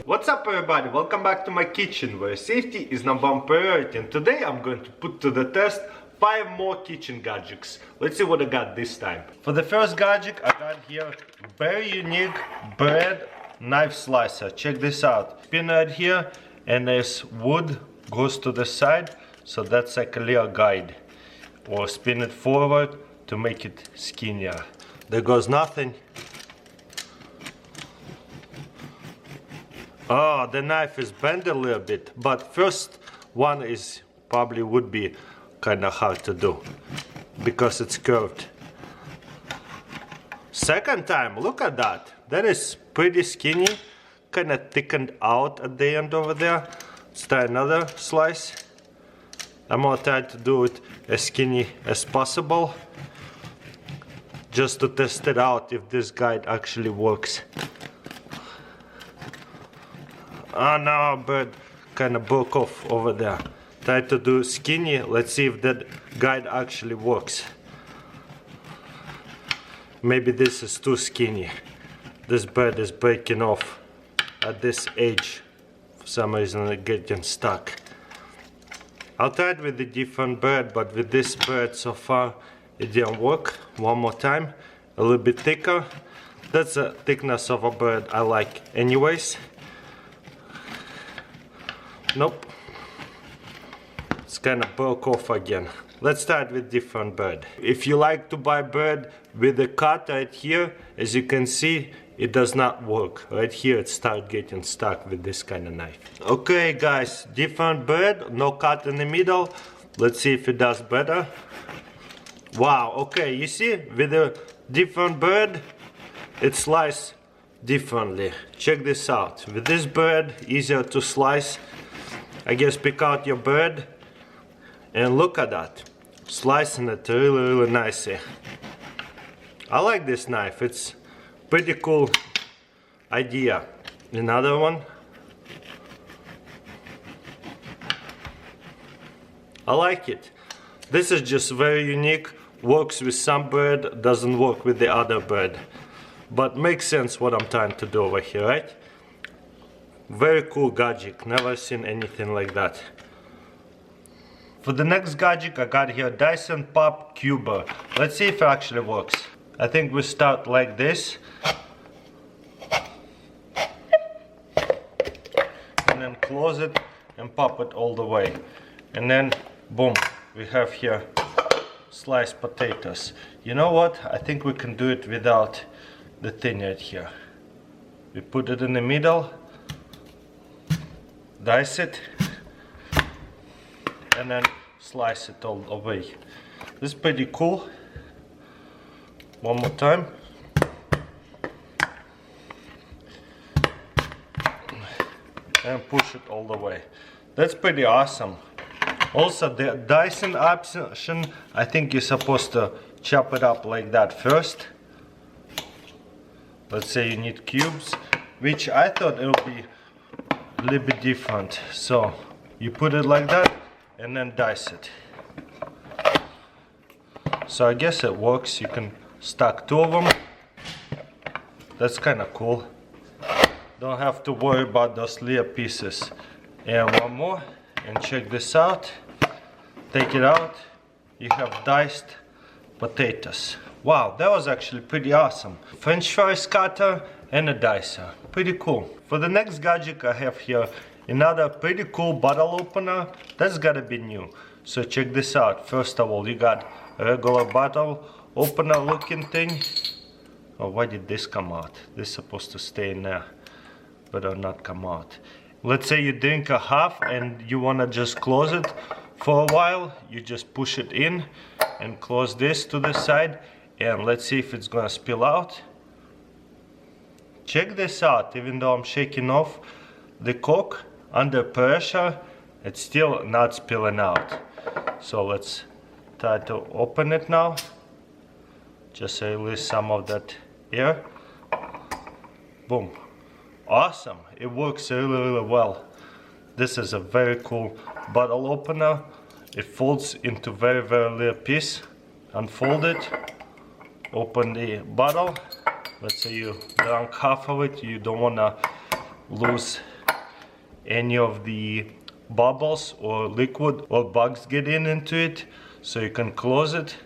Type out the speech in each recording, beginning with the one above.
What's up everybody, welcome back to my kitchen where safety is number one priority, and today I'm going to put to the test 5 more kitchen gadgets. Let's see what I got this time. For the first gadget I got here very unique bread knife slicer. Check this out. Spin right here and there's wood goes to the side, so that's like a little guide. Or spin it forward to make it skinnier. There goes nothing. Oh, the knife is bent a little bit, but first one is probably would be kind of hard to do because it's curved. Second time, look at that. That is pretty skinny, kind of thickened out at the end over there. Let's try another slice. I'm gonna try to do it as skinny as possible, just to test it out if this guide actually works. Oh no, bird kind of broke off over there. Try to do skinny. Let's see if that guide actually works. Maybe this is too skinny. This bird is breaking off at this age. For some reason it's getting stuck. I'll try it with a different bird, but with this bird so far it didn't work. One more time. A little bit thicker. That's the thickness of a bird I like anyways. Nope, it's kind of broke off again. Let's start with different bird. If you like to buy bird with a cut right here, as you can see, it does not work. Right here it starts getting stuck with this kind of knife. Okay guys, different bird, no cut in the middle. Let's see if it does better. Wow, okay, you see, with a different bird, it slices differently. Check this out. With this bird, easier to slice. I guess pick out your bird and look at that, slicing it really nicely. I like this knife, it's pretty cool idea. Another one. I like it. This is just very unique, works with some bird, doesn't work with the other bird, but makes sense what I'm trying to do over here, right? Very cool gadget, never seen anything like that. For the next gadget I got here Dyson Pop Cuber. Let's see if it actually works. I think we start like this. And then close it and pop it all the way. And then boom, we have here sliced potatoes. You know what? I think we can do it without the thing right here. We put it in the middle. Dice it and then slice it all the way. This is pretty cool. One more time. And push it all the way. That's pretty awesome. Also the Dyson option, I think you're supposed to chop it up like that first. Let's say you need cubes, which I thought it would be a little bit different. So you put it like that and then dice it. So I guess it works. You can stack 2 of them. That's kind of cool. Don't have to worry about those little pieces. And one more, and check this out. Take it out. You have diced potatoes. Wow, that was actually pretty awesome. French fries cutter and a dicer. Pretty cool. For the next gadget I have here another pretty cool bottle opener. That's gotta be new. So check this out. First of all, you got a regular bottle opener looking thing. Oh, why did this come out? This is supposed to stay in there. Better not come out. Let's say you drink a half and you wanna just close it for a while. You just push it in and close this to the side. And let's see if it's gonna spill out. Check this out, even though I'm shaking off the cork under pressure, it's still not spilling out. So let's try to open it now. Just release some of that air. Boom. Awesome, it works really well. This is a very cool bottle opener. It folds into very little piece. Unfold it, open the bottle. Let's say you drank half of it, you don't want to lose any of the bubbles or liquid or bugs get into it. So you can close it.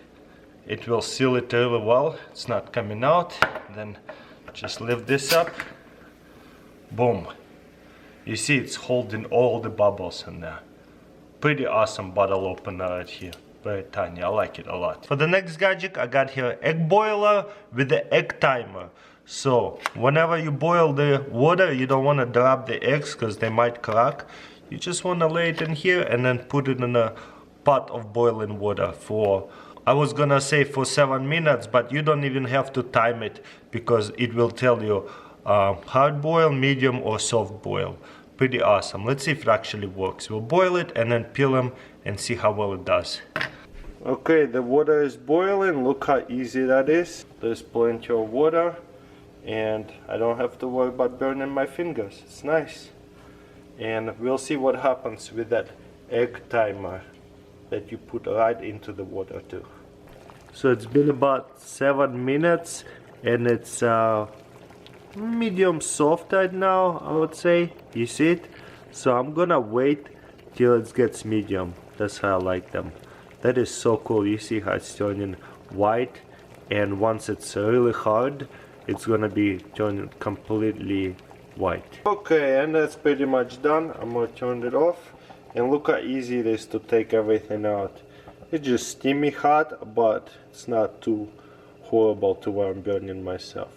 It will seal it really well. It's not coming out. Then just lift this up. Boom. You see it's holding all the bubbles in there. Pretty awesome bottle opener right here. Very tiny. I like it a lot. For the next gadget, I got here egg boiler with the egg timer. So whenever you boil the water, you don't want to drop the eggs because they might crack. You just want to lay it in here and then put it in a pot of boiling water for, I was gonna say for 7 minutes, but you don't even have to time it because it will tell you hard boil, medium or soft boil. Pretty awesome. Let's see if it actually works. We'll boil it and then peel them and see how well it does. Okay, the water is boiling. Look how easy that is. There's plenty of water and I don't have to worry about burning my fingers. It's nice. And we'll see what happens with that egg timer that you put right into the water too. So it's been about 7 minutes and it's medium soft right now, I would say. You see it? So I'm gonna wait till it gets medium. That's how I like them. That is so cool. You see how it's turning white, and once it's really hard, it's gonna be turning completely white. Okay, and that's pretty much done. I'm gonna turn it off, and look how easy it is to take everything out. It's just steamy hot, but it's not too horrible to where I'm burning myself.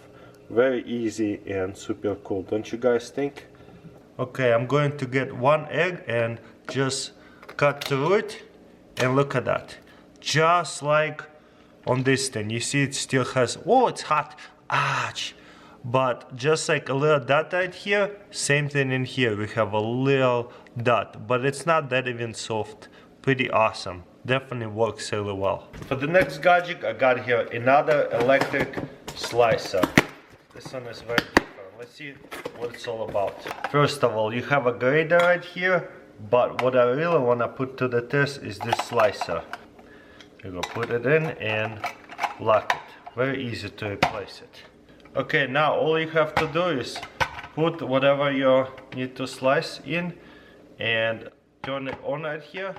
Very easy and super cool, don't you guys think? Okay, I'm going to get one egg and just cut through it, and look at that. Just like on this thing, you see it still has, oh, it's hot, ouch. But just like a little dot right here, same thing in here, we have a little dot, but it's not that even soft. Pretty awesome, definitely works really well. For the next gadget, I got here another electric slicer. This one is very different. Let's see what it's all about. First of all, you have a grater right here, but what I really want to put to the test is this slicer. You go put it in and lock it. Very easy to replace it. Okay, now all you have to do is put whatever you need to slice in and turn it on right here.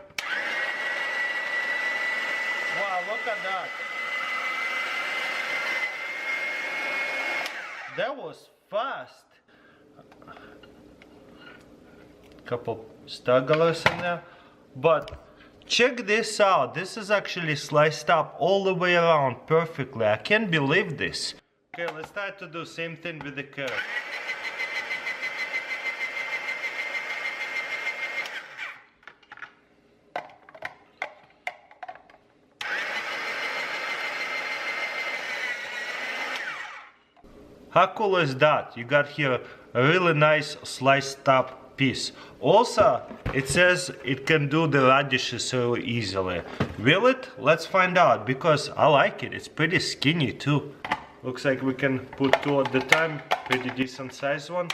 Wow, look at that. That was fast. Couple stragglers in there, but check this out. This is actually sliced up all the way around perfectly. I can't believe this. Okay, let's try to do same thing with the carrot. How cool is that? You got here a really nice sliced up piece. Also, it says it can do the radishes really easily. Will it? Let's find out, because I like it. It's pretty skinny too. Looks like we can put 2 at the time. Pretty decent size one.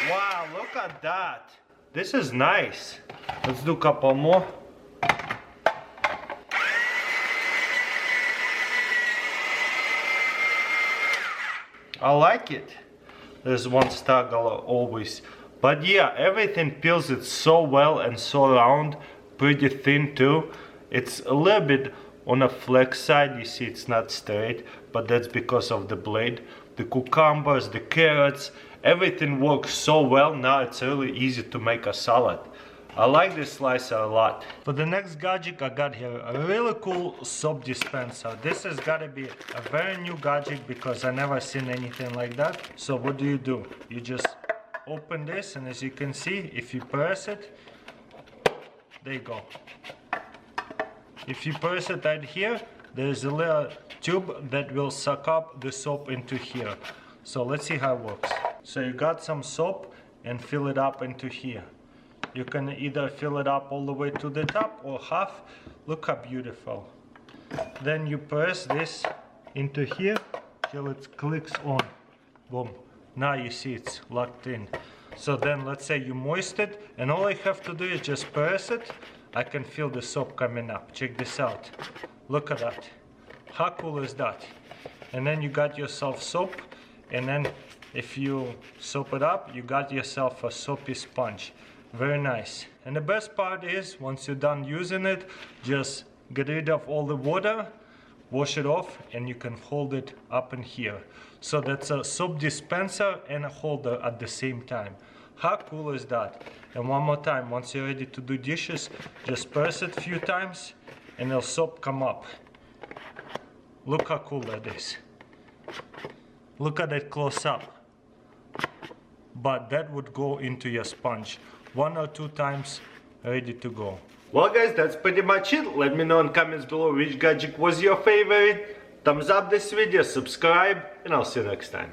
Wow, look at that. This is nice. Let's do a couple more. I like it. There's one straggler always. But yeah, everything peels it so well and so round. Pretty thin too. It's a little bit on a flex side. You see it's not straight, but that's because of the blade. The cucumbers, the carrots, everything works so well. Now it's really easy to make a salad. I like this slicer a lot. For the next gadget, I got here a really cool soap dispenser. This has got to be a very new gadget because I never seen anything like that. So what do? You just open this, and as you can see, if you press it, there you go. If you press it right here, there's a little tube that will suck up the soap into here. So let's see how it works. So you got some soap and fill it up into here. You can either fill it up all the way to the top or half. Look how beautiful. Then you press this into here till it clicks on. Boom. Now you see it's locked in. So then let's say you moist it, and all I have to do is just press it. I can feel the soap coming up. Check this out. Look at that. How cool is that? And then you got yourself soap, and then if you soap it up, you got yourself a soapy sponge. Very nice. And the best part is, once you're done using it, just get rid of all the water, wash it off, and you can hold it up in here. So that's a soap dispenser and a holder at the same time. How cool is that? And one more time, once you're ready to do dishes, just press it a few times and the soap come up. Look how cool that is. Look at it close up. But that would go into your sponge. 1 or 2 times, ready to go. Well guys, that's pretty much it. Let me know in comments below which gadget was your favorite. Thumbs up this video, subscribe, and I'll see you next time.